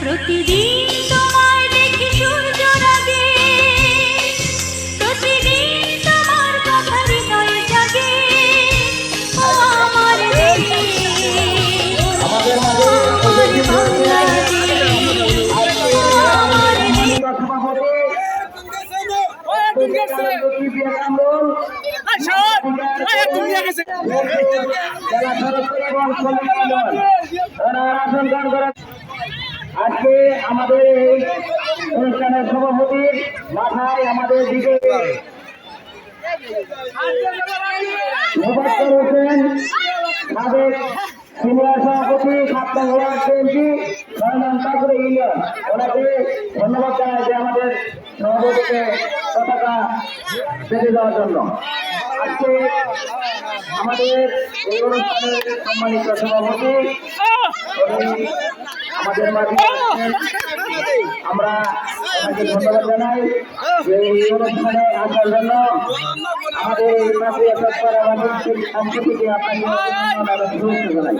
প্রতিদিন তোমায় দেখি সূর্য রাগে, প্রতিদিন তোমার কথা হৃদয়ে জাগে। ও আমার দেশ, আমাদের মাঝে আমার বাংলাদেশ, আমার দেশ। আজকে আমাদের এই অনুষ্ঠানের সভাপতির মাথায় আমাদের দিকে মুবাক্কির হোসেন, সাবেক সিনিয়র সভাপতি, সাতটা ওয়ার্ড এমপি, 6 নং তারপরে ইউনিয়ন, ওনাকে ধন্যবাদ জানাই যে আমাদের সভাপতিকে পতাকা পেতে দেওয়ার জন্য। আজকে আমাদের এই অনুষ্ঠানের সম্মানিত সভাপতি আমাদের মাঝে আমরা আপনাকে ধন্যবাদ জানাই যে এই অনুষ্ঠানে আসার জন্য। আমাদের এই মাঝে আমাদের অংশ থেকে আপনাকে শুভেচ্ছা জানাই।